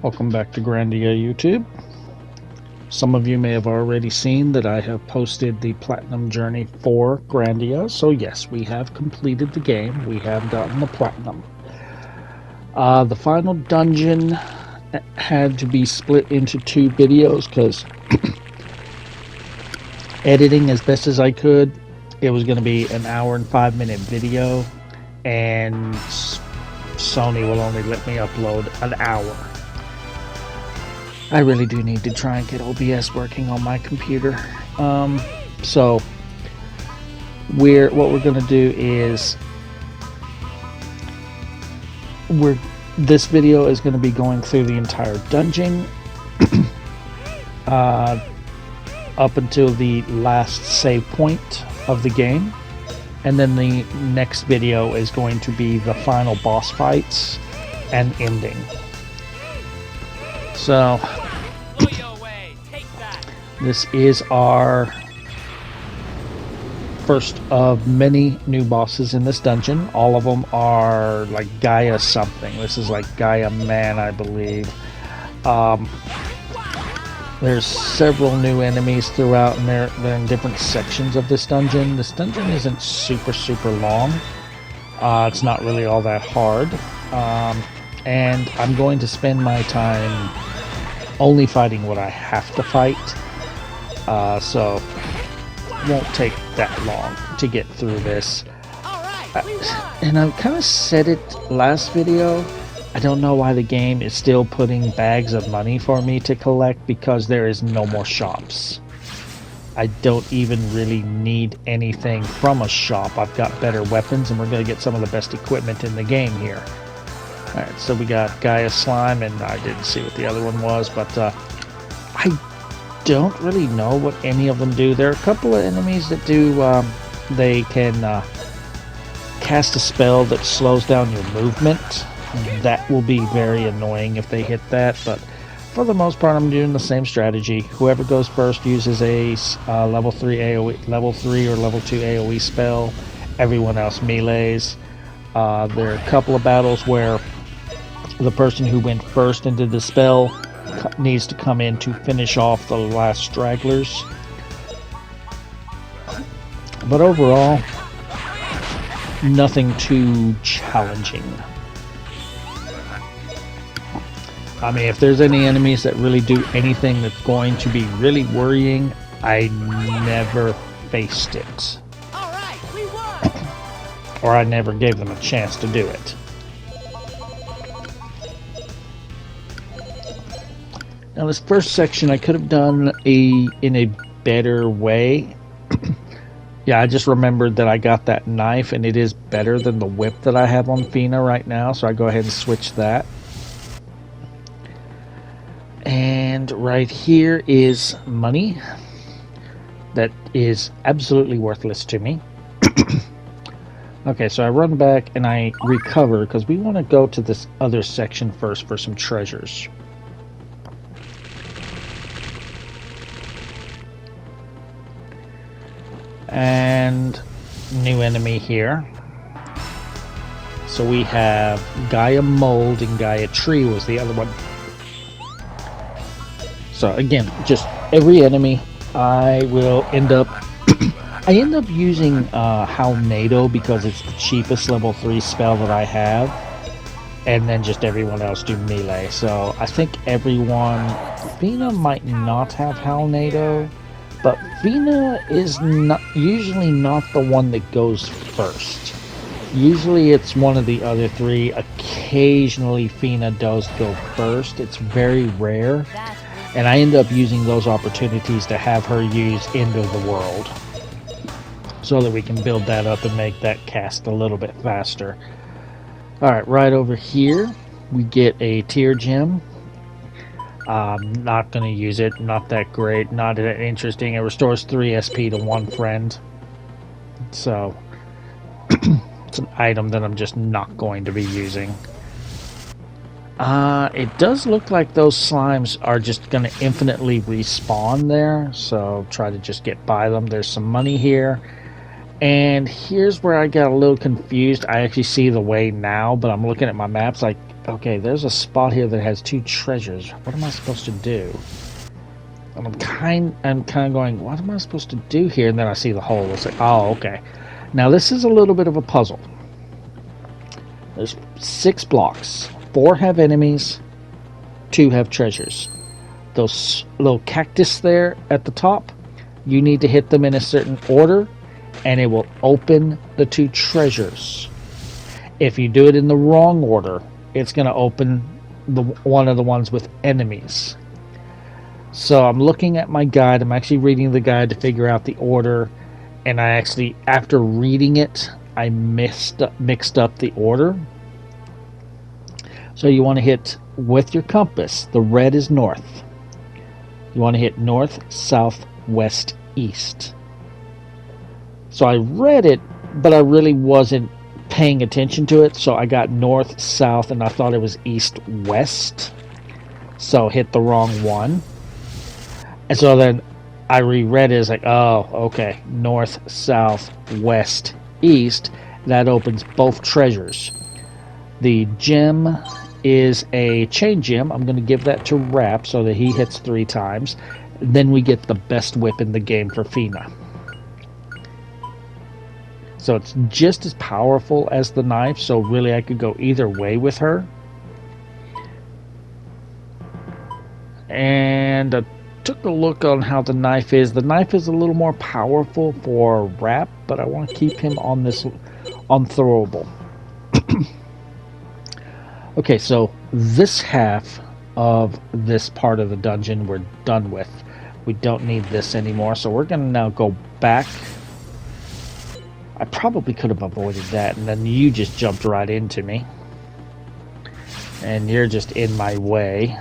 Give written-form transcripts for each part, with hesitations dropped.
Welcome back to Grandia YouTube. Some of you may have already seen that I have posted the Platinum Journey for Grandia. So yes, we have completed the game. We have gotten the Platinum. The final dungeon had to be split into two videos because editing as best as I could, it was going to be an hour and 5-minute video, and Sony will only let me upload an hour. I really do need to try and get OBS working on my computer. So what we're gonna do is this video is going to be going through the entire dungeon up until the last save point of the game, and then the next video is going to be the final boss fights and ending. So this is our first of many new bosses in this dungeon. All of them are like Gaia something. This is like Gaia Man, I believe. There's several new enemies throughout, and they're in different sections of this dungeon. This dungeon isn't super long. It's not really all that hard. And I'm going to spend my time only fighting what I have to fight, so it won't take that long to get through this. And I kind of said it last video, I don't know why the game is still putting bags of money for me to collect, because there is no more shops. I don't even really need anything from a shop. I've got better weapons, and we're going to get some of the best equipment in the game here. Alright, so we got Gaia Slime, and I didn't see what the other one was, but I don't really know what any of them do. There are a couple of enemies that do, they can cast a spell that slows down your movement. That will be very annoying if they hit that, but for the most part I'm doing the same strategy. Whoever goes first uses a level 3 AoE, level 3 or level 2 AoE spell. Everyone else melees. There are a couple of battles where the person who went first into the spell needs to come in to finish off the last stragglers. But overall, nothing too challenging. I mean, if there's any enemies that really do anything that's going to be really worrying, I never faced it. Or I never gave them a chance to do it. Now this first section I could have done in a better way. Yeah, I just remembered that I got that knife, and it is better than the whip that I have on Fina right now, so I go ahead and switch that. And right here is money that is absolutely worthless to me. Okay, so I run back and I recover, because we want to go to this other section first for some treasures. And new enemy here. So we have Gaia Mold and Gaia Tree was the other one. So again, just every enemy I will end up I end up using Halnado because it's the cheapest level 3 spell that I have, and then just everyone else do melee. So I think everyone, Fina might not have Halnado, but Fina is usually not the one that goes first. Usually it's one of the other three. Occasionally Fina does go first. It's very rare, and I end up using those opportunities to have her use End of the World, so that we can build that up and make that cast a little bit faster. Alright, right over here we get a tier gem. Not going to use it, not that great, not that interesting. It restores 3 SP to 1 friend. So it's an item that I'm just not going to be using. It does look like those slimes are just going to infinitely respawn there, so try to just get by them. There's some money here. And here's where I got a little confused. I actually see the way now, but I'm looking at my maps like, Okay, there's a spot here that has 2 treasures. What am I supposed to do? And I'm kind of going, what am I supposed to do here? And then I see the hole. It's like, oh, okay. Now this is a little bit of a puzzle. There's 6 blocks. 4 have enemies, 2 have treasures. Those little cactus there at the top, you need to hit them in a certain order, and it will open the 2 treasures. If you do it in the wrong order, it's going to open one of the ones with enemies. So I'm looking at my guide. I'm actually reading the guide to figure out the order, and I actually, after reading it, I mixed up the order. So you want to hit with your compass. The red is north. You want to hit north, south, west, east. So I read it, but I really wasn't paying attention to it. So I got north, south, and I thought it was east, west. So hit the wrong one. And so then I reread it as like, oh, okay, north, south, west, east. That opens both treasures. The gem is a chain gem. I'm going to give that to Rap so that he hits 3 times. Then we get the best whip in the game for Fina. So it's just as powerful as the knife, so really I could go either way with her. And I took a look on how the knife is. The knife is a little more powerful for Rap, but I want to keep him on this unthrowable. Okay, so this half of this part of the dungeon we're done with. We don't need this anymore, so we're going to now go back. I probably could have avoided that, and then you just jumped right into me. And you're just in my way.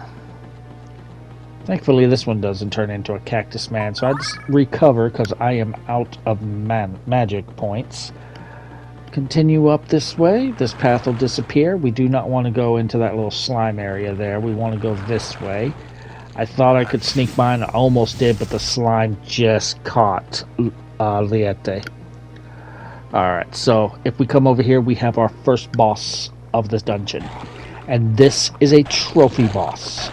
Thankfully, this one doesn't turn into a cactus man, so I just recover because I am out of magic points. Continue up this way. This path will disappear. We do not want to go into that little slime area there. We want to go this way. I thought I could sneak by, and I almost did, but the slime just caught Liete. Alright, so if we come over here, we have our first boss of this dungeon. And this is a trophy boss.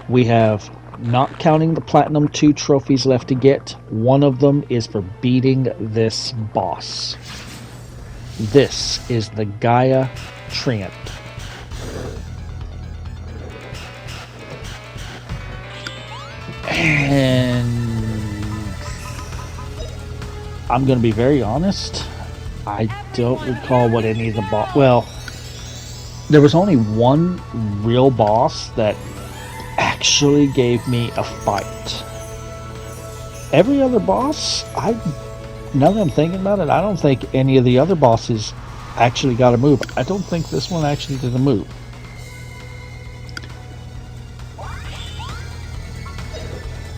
We have, not counting the Platinum 2 trophies left to get, one of them is for beating this boss. This is the Gaia Treant. And I'm going to be very honest, I don't recall what any of the boss... Well, there was only one real boss that actually gave me a fight. Every other boss, now that I'm thinking about it, I don't think any of the other bosses actually got a move. I don't think this one actually did a move.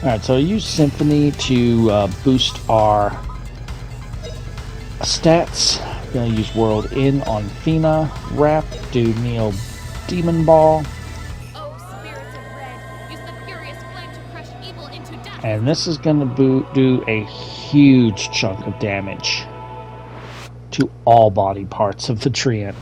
Alright, so I use Symphony to boost our stats. I'm going to use World In on Fina. Rap, do Neo Demon Ball. And this is going to do a huge chunk of damage to all body parts of the Treant.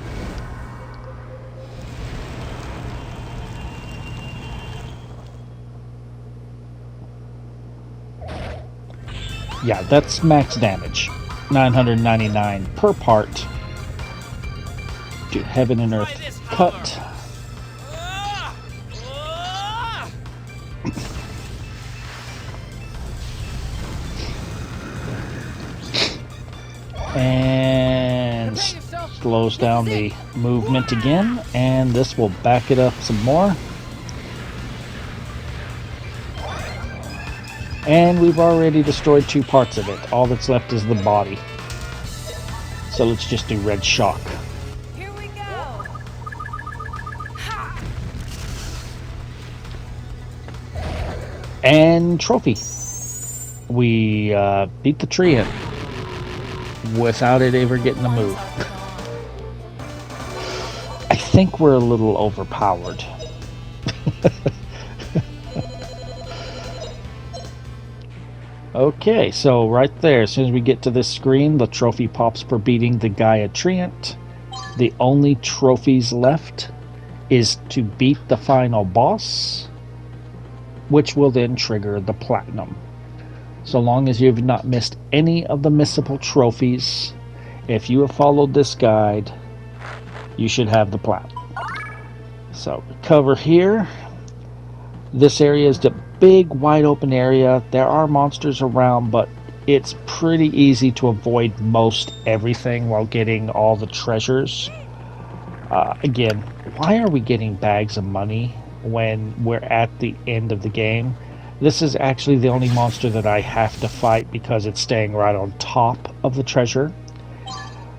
Yeah, that's max damage. 999 per part. Do Heaven and Earth Cut. And slows down the movement again, and this will back it up some more. And we've already destroyed 2 parts of it. All that's left is the body. So let's just do Red Shock. Here we go. And trophy. We beat the Treant without it ever getting a move. I think we're a little overpowered. Okay, so right there, as soon as we get to this screen, the trophy pops for beating the Gaia Treant. The only trophies left is to beat the final boss, which will then trigger the platinum. So long as you've not missed any of the missable trophies, if you have followed this guide, you should have the platinum. So cover here. This area is the big wide open area. There are monsters around, but it's pretty easy to avoid most everything while getting all the treasures. Again, why are we getting bags of money when we're at the end of the game? This is actually the only monster that I have to fight because it's staying right on top of the treasure,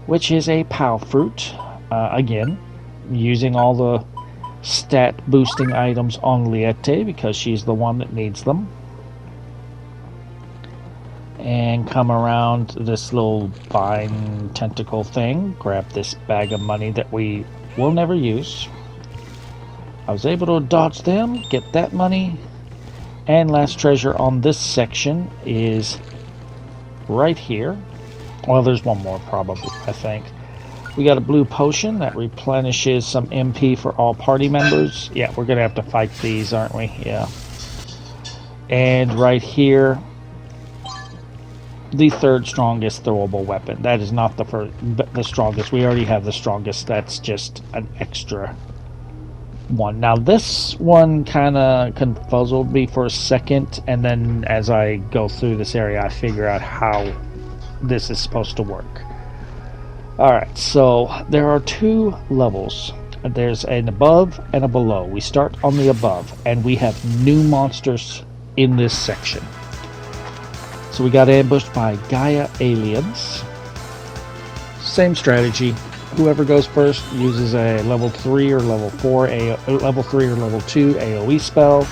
which is a POW fruit. Again, using all the stat boosting items on Liette because she's the one that needs them. And come around this little vine tentacle thing, grab this bag of money that we will never use. I was able to dodge them, get that money, and last treasure on this section is right here. Well, there's one more probably, I think. We got a blue potion that replenishes some MP for all party members. Yeah, we're gonna have to fight these, aren't we? Yeah. And right here, the third strongest throwable weapon. That is not the strongest. We already have the strongest. That's just an extra one. Now this one kind of confuzzled me for a second, and then as I go through this area, I figure out how this is supposed to work. Alright, so there are two levels. There's an above and a below. We start on the above, and we have new monsters in this section. So we got ambushed by Gaia aliens. Same strategy. Whoever goes first uses a level 3 or level 4, level 3 or level 2 AoE spell.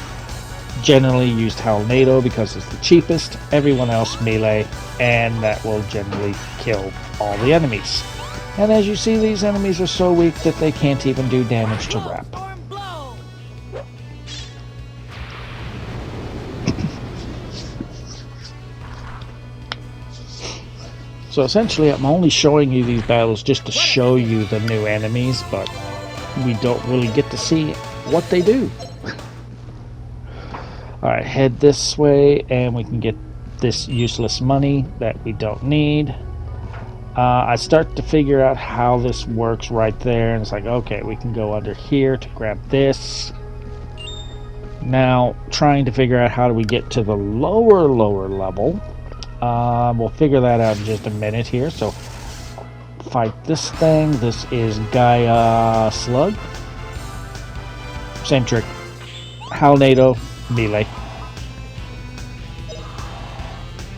Generally used Tornado because it's the cheapest. Everyone else melee, and that will generally kill all the enemies. And as you see, these enemies are so weak that they can't even do damage to Rep. So essentially, I'm only showing you these battles just to show you the new enemies, but we don't really get to see what they do. Alright, head this way, and we can get this useless money that we don't need. I start to figure out how this works right there, and it's like, okay, we can go under here to grab this. Now, trying to figure out how do we get to the lower level. We'll figure that out in just a minute here. So, fight this thing. This is Gaia Slug. Same trick. Tornado, melee.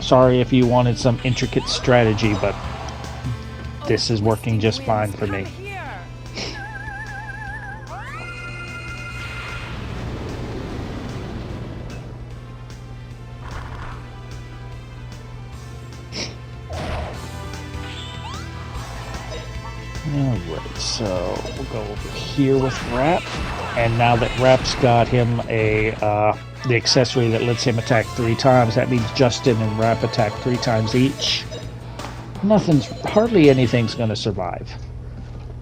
Sorry if you wanted some intricate strategy, but this is working just fine for me. Alright, so we'll go over here with Rap, and now that Rap's got him the accessory that lets him attack 3 times, that means Justin and Rap attack 3 times each. Hardly anything's going to survive.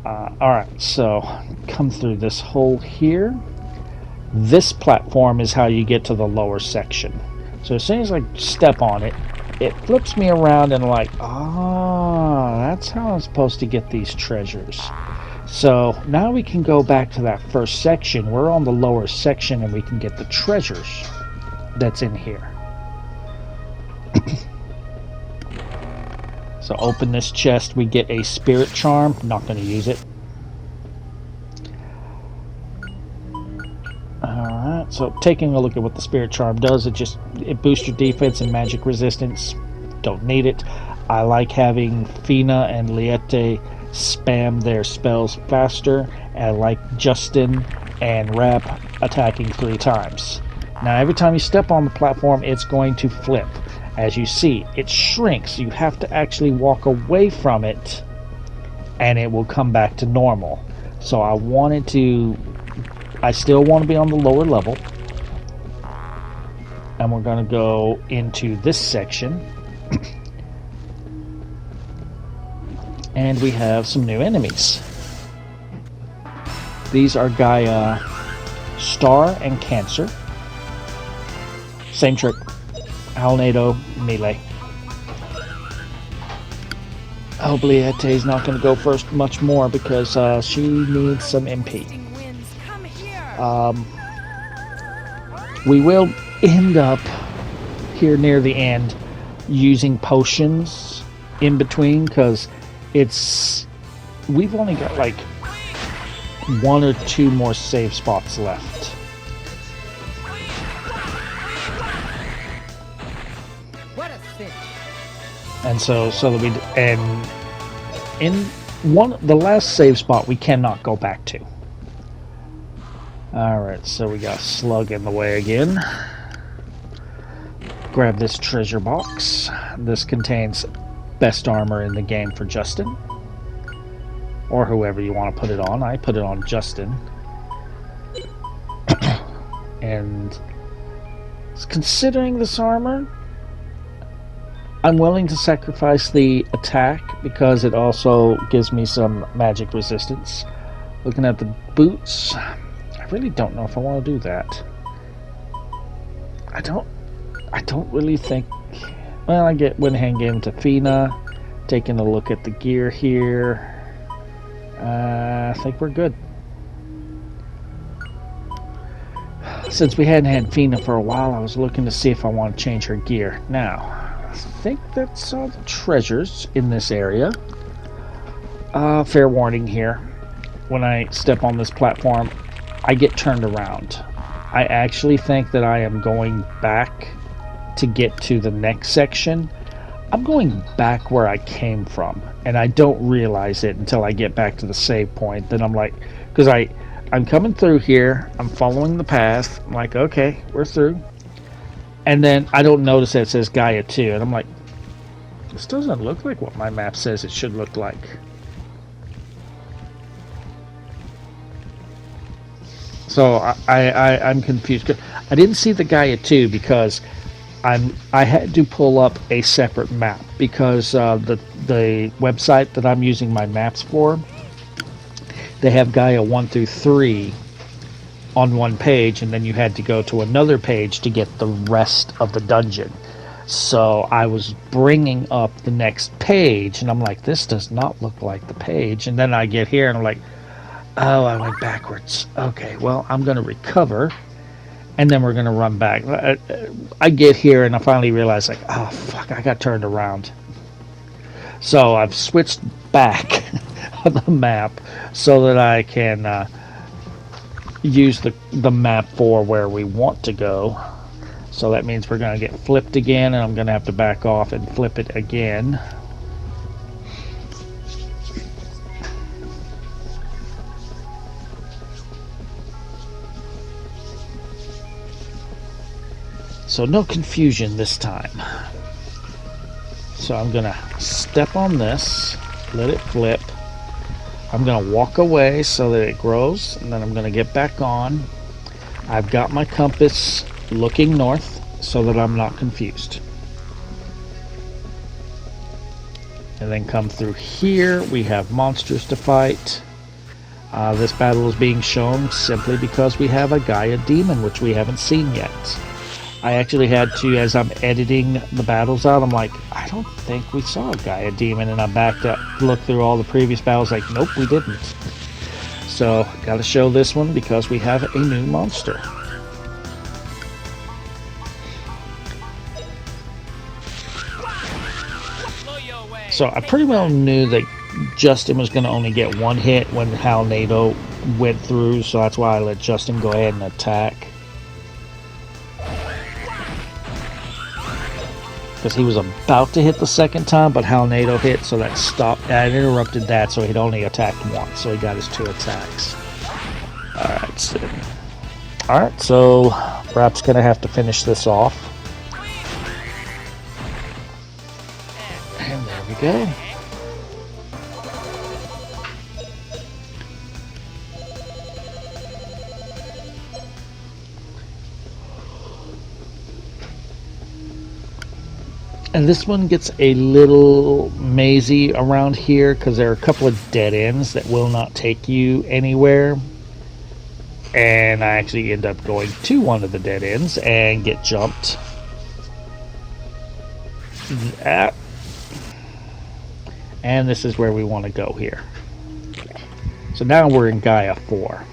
Alright, so come through this hole here. This platform is how you get to the lower section. So as soon as I step on it, it flips me around and like, that's how I'm supposed to get these treasures. So now we can go back to that first section. We're on the lower section and we can get the treasures that's in here. So open this chest, we get a spirit charm. Not going to use it. Alright, so taking a look at what the spirit charm does, it boosts your defense and magic resistance. Don't need it. I like having Fina and Liette spam their spells faster. I like Justin and Rap attacking 3 times. Now every time you step on the platform, it's going to flip. As you see, it shrinks. You have to actually walk away from it and it will come back to normal. So I still want to be on the lower level. And we're going to go into this section. And we have some new enemies. These are Gaia Star and Cancer. Same trick. Halnado, melee. Hopefully Ete's not going to go first much more because she needs some MP. Winds, come here. We will end up here near the end using potions in between because we've only got like 1 or 2 more save spots left. What a cinch. And so in the last save spot we cannot go back to. Alright, so we got Slug in the way again. Grab this treasure box. This contains best armor in the game for Justin. Or whoever you want to put it on. I put it on Justin. And considering this armor, I'm willing to sacrifice the attack because it also gives me some magic resistance. Looking at the boots, I really don't know if I want to do that. I don't really think. Well, I went ahead and gave him to Fina. Taking a look at the gear here. I think we're good. Since we hadn't had Fina for a while, I was looking to see if I want to change her gear. Now, I think that's all the treasures in this area. Fair warning here. When I step on this platform, I get turned around. I actually think that I am going back to get to the next section. I'm going back where I came from, and I don't realize it until I get back to the save point. Then I'm like, because I'm coming through here, I'm following the path, I'm like, okay, we're through. And then I don't notice that it says Gaia 2, and I'm like, this doesn't look like what my map says it should look like. So I'm confused. I didn't see the Gaia 2 because I had to pull up a separate map because the website that I'm using my maps for, they have Gaia 1 through 3 on one page, and then you had to go to another page to get the rest of the dungeon. So I was bringing up the next page, and I'm like, this does not look like the page. And then I get here, and I'm like, oh, I went backwards. Okay, well, I'm going to recover, and then we're going to run back. I get here, and I finally realize, like, oh, fuck, I got turned around. So I've switched back on the map so that I can use the map for where we want to go. So that means we're going to get flipped again, and I'm going to have to back off and flip it again. So no confusion this time. So I'm going to step on this, let it flip. I'm going to walk away so that it grows, and then I'm going to get back on. I've got my compass looking north so that I'm not confused. And then come through here. We have monsters to fight. This battle is being shown simply because we have a Gaia demon, which we haven't seen yet. I actually had to, as I'm editing the battles out, I'm like, I don't think we saw a Gaia demon, and I backed up, looked through all the previous battles, like, nope, we didn't. So, gotta show this one because we have a new monster. So, I pretty well knew that Justin was going to only get one hit when Halnado went through, so that's why I let Justin go ahead and attack. Because he was about to hit the second time, but Halnado hit, so that stopped. I interrupted that, so he'd only attacked once, so he got his 2 attacks. Alright, so Rap's going to have to finish this off. And there we go. And this one gets a little mazy around here because there are a couple of dead ends that will not take you anywhere. And I actually end up going to one of the dead ends and get jumped. That. And this is where we want to go here. So now we're in Gaia 4.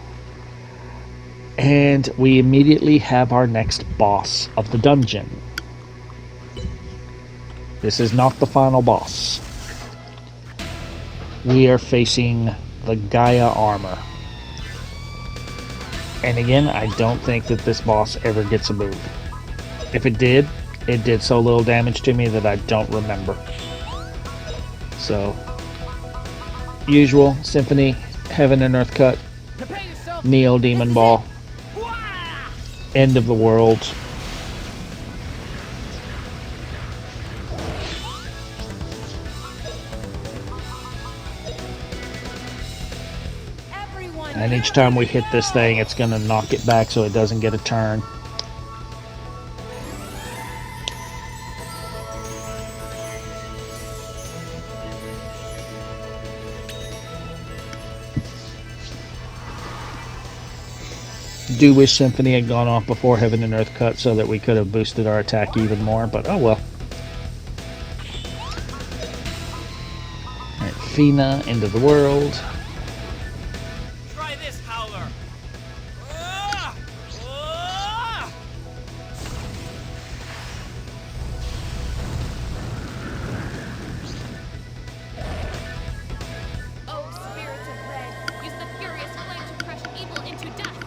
And we immediately have our next boss of the dungeon. This is not the final boss. We are facing the Gaia armor. And again, I don't think that this boss ever gets a move. If it did so little damage to me that I don't remember. So, usual Symphony, Heaven and Earth Cut, Neo Demon Ball, End of the World. And each time we hit this thing, it's going to knock it back so it doesn't get a turn. Do wish Symphony had gone off before Heaven and Earth Cut so that we could have boosted our attack even more, but oh well. Alright, Fina, End of the World. Try this, Howler. Oh, spirits of red, use the furious flame to crush evil into dust.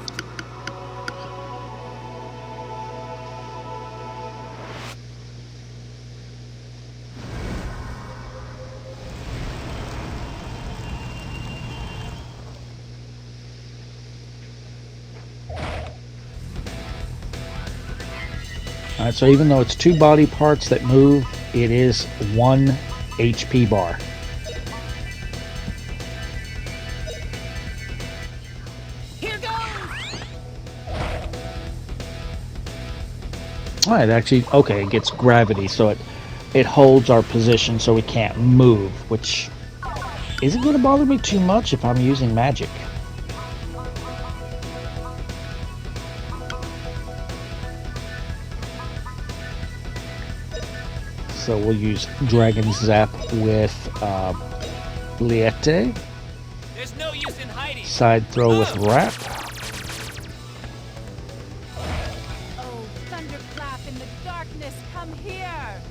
Alright, so even though it's 2 body parts that move, it is 1 HP bar. Here goes! Alright, actually, okay, it gets gravity, so it holds our position so we can't move, which isn't going to bother me too much if I'm using magic. So we'll use Dragon Zap with Liete. There's no use in hiding. Side throw with Wrap. Oh, thunderclap in the darkness, come here!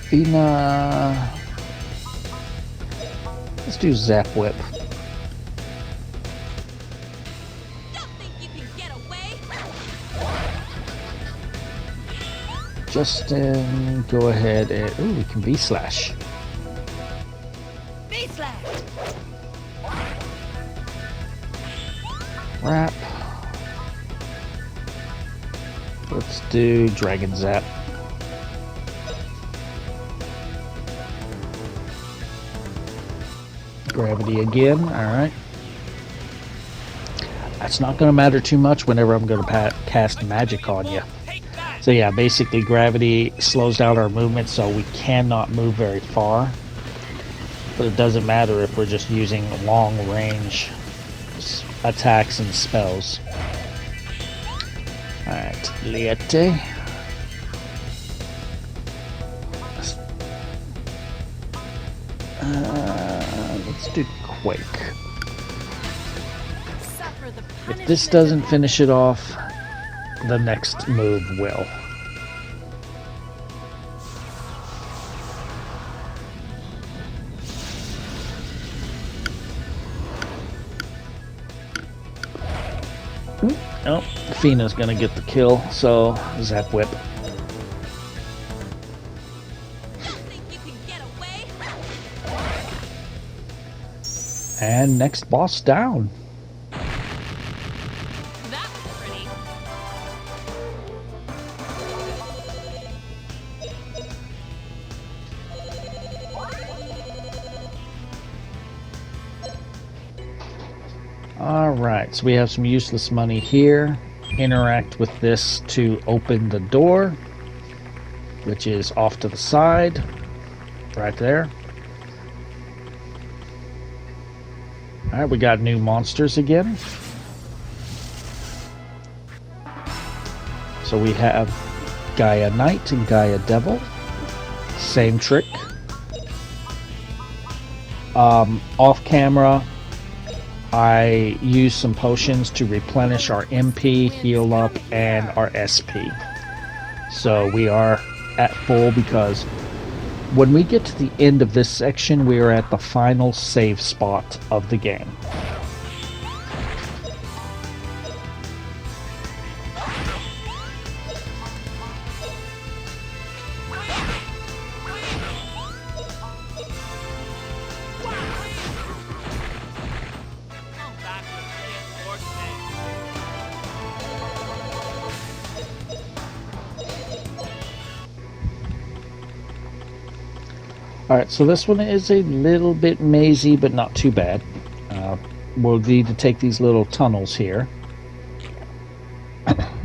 Fina. Let's do Zap Whip. Don't think you can get away. Justin, go ahead and... Ooh, we can V-Slash. V-slash! Wrap. Let's do Dragon Zap. Gravity again, alright. That's not going to matter too much whenever I'm going to cast magic on you. Take that. So yeah, basically gravity slows down our movement so we cannot move very far. But it doesn't matter if we're just using long range attacks and spells. Alright, Liete. Let's do Quake. Suffer the If punishment this doesn't of finish it off, the next move will. Oh, Fina's gonna get the kill, so Zap Whip. Don't think you can get away. And next boss down. That was pretty. Alright, so we have some useless money here. Interact with this to open the door, which is off to the side, right there. Alright, we got new monsters again. So we have Gaia Knight and Gaia Devil. Same trick. Off camera, I use some potions to replenish our MP, heal up, and our SP. So we are at full because when we get to the end of this section, we are at the final save spot of the game. Come back with reinforcements. Alright, so this one is a little bit mazy, but not too bad. We'll need to take these little tunnels here.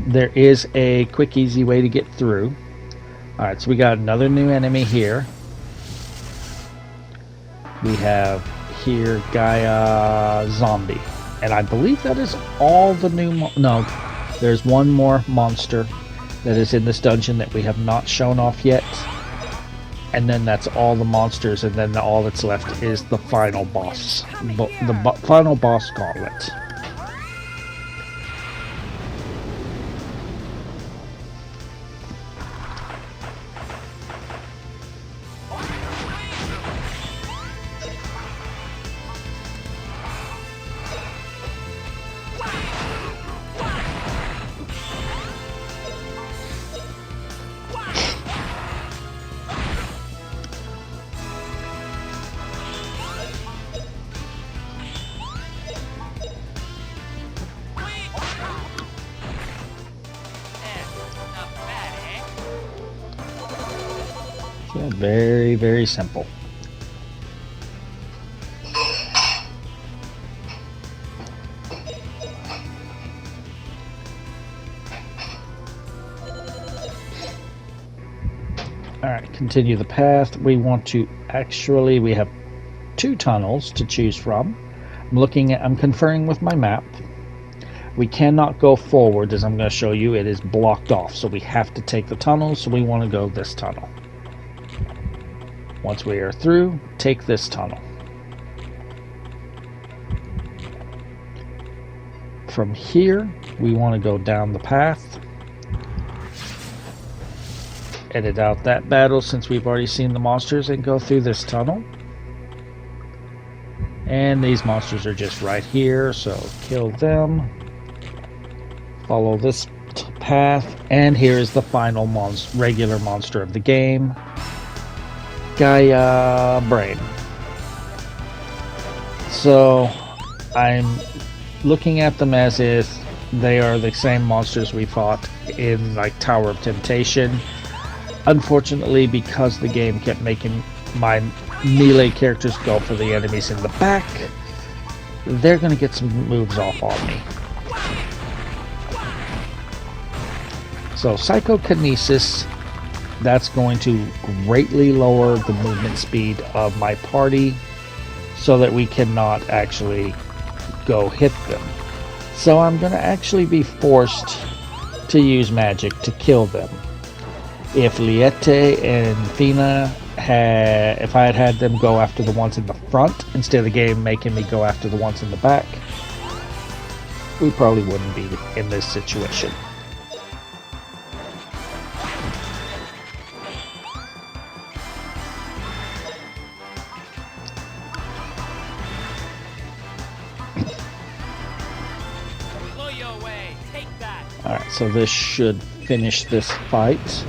There is a quick, easy way to get through. Alright, so we got another new enemy here. We have here Gaia Zombie. And I believe that is all the new... No, there's one more monster that is in this dungeon that we have not shown off yet. And then that's all the monsters, and then all that's left is the final boss. The final boss gauntlet. Not bad, eh? Yeah, very, very simple. Alright, continue the path. We want to actually, we have two tunnels to choose from. I'm conferring with my map. We cannot go forward, as I'm going to show you. It is blocked off, so we have to take the tunnel, so we want to go this tunnel. Once we are through, take this tunnel. From here, we want to go down the path. Edit out that battle since we've already seen the monsters, and go through this tunnel. And these monsters are just right here, so kill them. Follow this path, and here is the final regular monster of the game, Gaia Brain. So I'm looking at them as if they are the same monsters we fought in like Tower of Temptation. Unfortunately, because the game kept making my melee characters go for the enemies in the back, they're going to get some moves off on me. So psychokinesis, that's going to greatly lower the movement speed of my party so that we cannot actually go hit them. So I'm going to actually be forced to use magic to kill them. If Liette and Fina if I had them go after the ones in the front instead of the game making me go after the ones in the back, we probably wouldn't be in this situation. Blow you away. Take that. Alright, so this should finish this fight.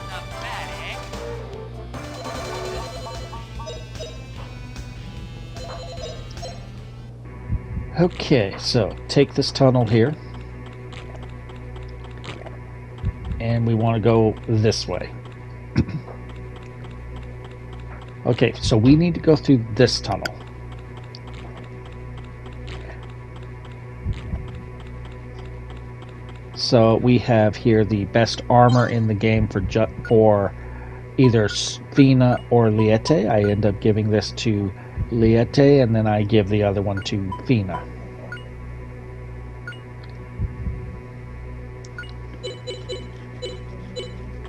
Not bad, eh? Okay, so take this tunnel here. And and we want to go this way. Okay, so we need to go through this tunnel. So we have here the best armor in the game for either Fina or Liete. I end up giving this to Liete, and then I give the other one to Fina.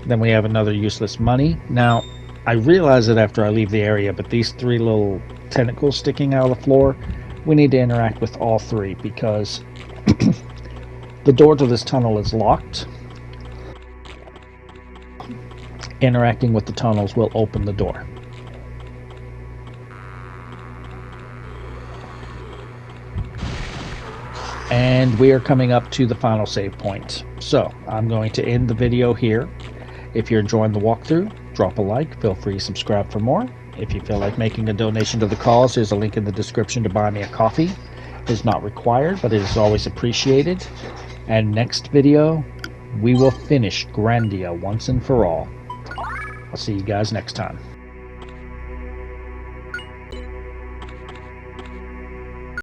Then we have another useless money. Now, I realize it after I leave the area, but these three little tentacles sticking out of the floor, we need to interact with all three because the door to this tunnel is locked. Interacting with the tunnels will open the door. And we are coming up to the final save point. So, I'm going to end the video here. If you're enjoying the walkthrough, drop a like, feel free to subscribe for more. If you feel like making a donation to the cause, there's a link in the description to buy me a coffee. It is not required, but it is always appreciated. And next video, we will finish Grandia once and for all. I'll see you guys next time.